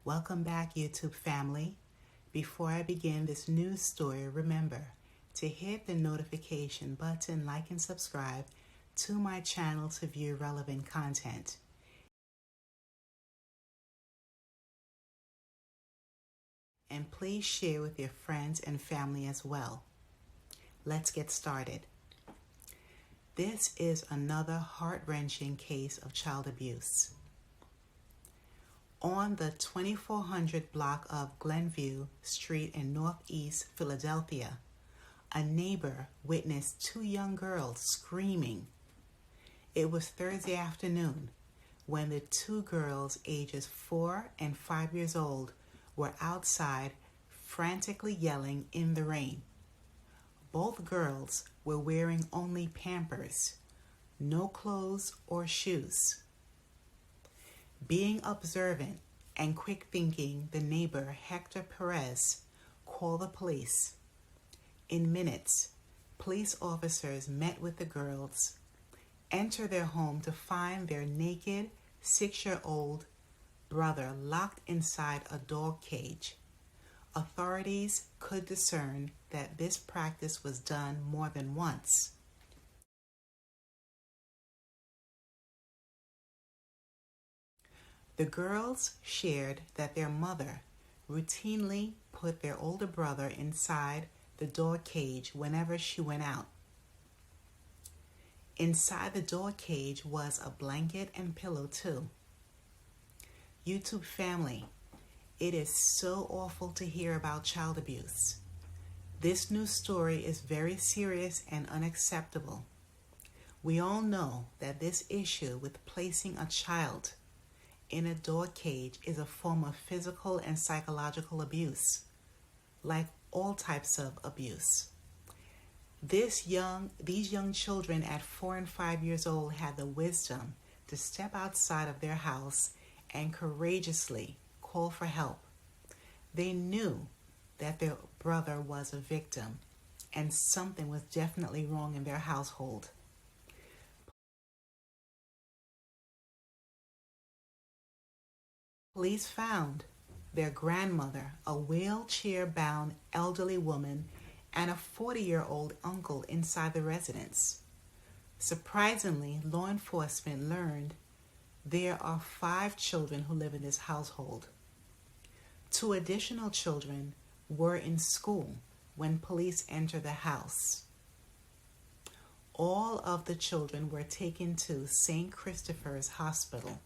Welcome back, YouTube family. Before I begin this news story, remember to hit the notification button, like and subscribe to my channel to view relevant content. And please share with your friends and family as well. Let's get started. This is another heart-wrenching case of child abuse. On the 2400 block of Glenview Street in Northeast Philadelphia, a neighbor witnessed two young girls screaming. It was Thursday afternoon when the two girls, ages 4 and 5 years old, were outside frantically yelling in the rain. Both girls were wearing only Pampers, no clothes or shoes. Being observant and quick thinking, the neighbor, Hector Perez, called the police. In minutes, police officers met with the girls, entered their home to find their naked 6-year-old brother locked inside a dog cage. Authorities could discern that this practice was done more than once. The girls shared that their mother routinely put their older brother inside the dog cage whenever she went out. Inside the dog cage was a blanket and pillow too. YouTube family, it is so awful to hear about child abuse. This news story is very serious and unacceptable. We all know that this issue with placing a child in a dog cage is a form of physical and psychological abuse, like all types of abuse. These young children at 4 and 5 years old had the wisdom to step outside of their house and courageously call for help. They knew that their brother was a victim and something was definitely wrong in their household. Police found their grandmother, a wheelchair-bound elderly woman, and a 40-year-old uncle inside the residence. Surprisingly, law enforcement learned there are 5 children who live in this household. 2 additional children were in school when police entered the house. All of the children were taken to St. Christopher's Hospital.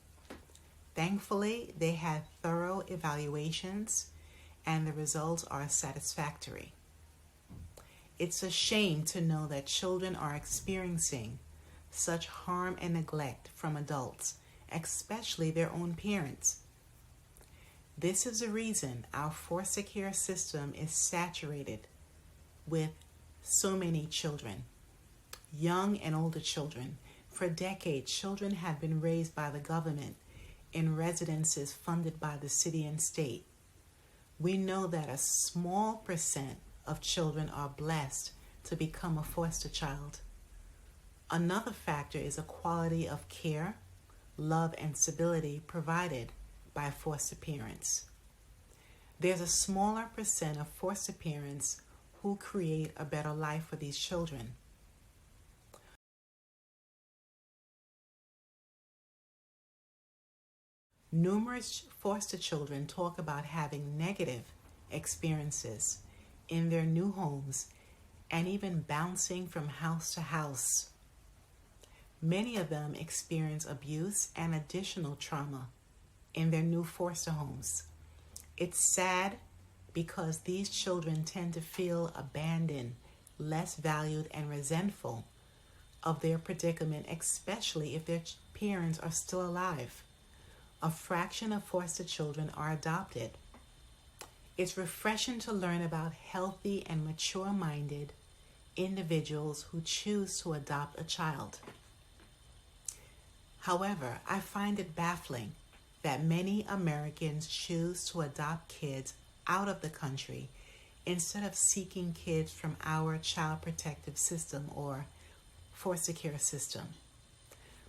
Thankfully, they had thorough evaluations and the results are satisfactory. It's a shame to know that children are experiencing such harm and neglect from adults, especially their own parents. This is the reason our foster care system is saturated with so many children, young and older children. For decades, children have been raised by the government in residences funded by the city and state. We know that a small percent of children are blessed to become a foster child. Another factor is the quality of care, love, and stability provided by foster parents. There's a smaller percent of foster parents who create a better life for these children. Numerous foster children talk about having negative experiences in their new homes and even bouncing from house to house. Many of them experience abuse and additional trauma in their new foster homes. It's sad because these children tend to feel abandoned, less valued, and resentful of their predicament, especially if their parents are still alive. A fraction of foster children are adopted. It's refreshing to learn about healthy and mature-minded individuals who choose to adopt a child. However, I find it baffling that many Americans choose to adopt kids out of the country instead of seeking kids from our child protective system or foster care system.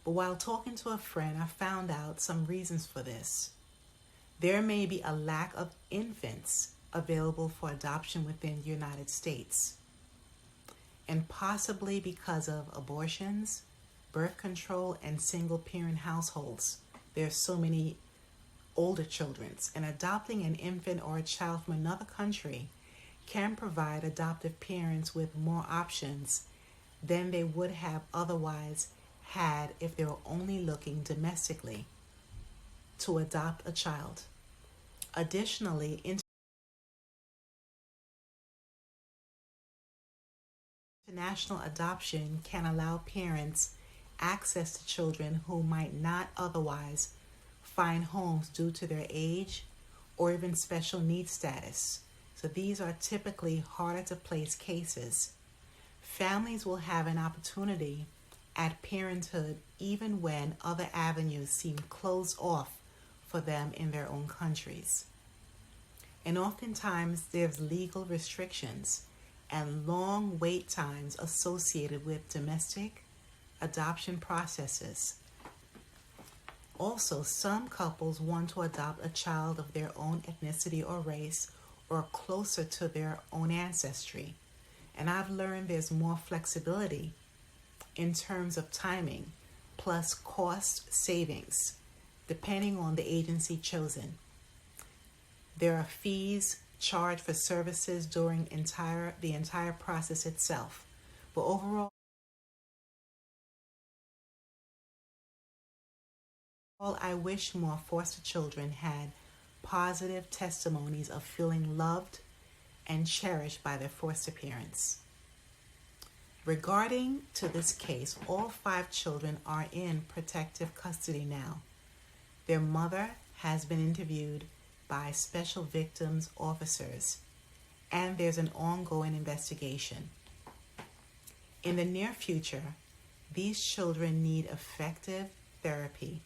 But while talking to a friend, I found out some reasons for this. There may be a lack of infants available for adoption within the United States, and possibly because of abortions, birth control, and single parent households. There's so many older children, and adopting an infant or a child from another country can provide adoptive parents with more options than they would have otherwise had if they were only looking domestically to adopt a child. Additionally, international adoption can allow parents access to children who might not otherwise find homes due to their age or even special needs status. So these are typically harder to place cases. Families will have an opportunity at parenthood even when other avenues seem closed off for them in their own countries. And oftentimes there's legal restrictions and long wait times associated with domestic adoption processes. Also, some couples want to adopt a child of their own ethnicity or race or closer to their own ancestry. And I've learned there's more flexibility in terms of timing, plus cost savings, depending on the agency chosen. There are fees charged for services during the entire process itself. But overall, I wish more foster children had positive testimonies of feeling loved and cherished by their foster parents. Regarding to this case, all 5 children are in protective custody now. Their mother has been interviewed by special victims officers, and there's an ongoing investigation. In the near future, these children need effective therapy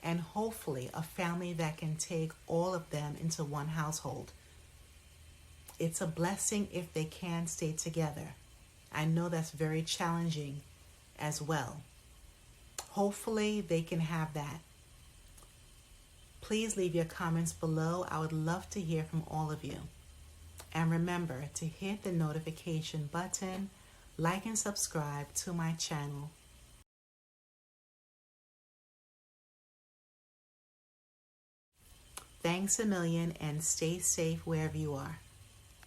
and hopefully a family that can take all of them into one household. It's a blessing if they can stay together. I know that's very challenging as well. Hopefully they can have that. Please leave your comments below. I would love to hear from all of you. And remember to hit the notification button, like and subscribe to my channel. Thanks a million and stay safe wherever you are.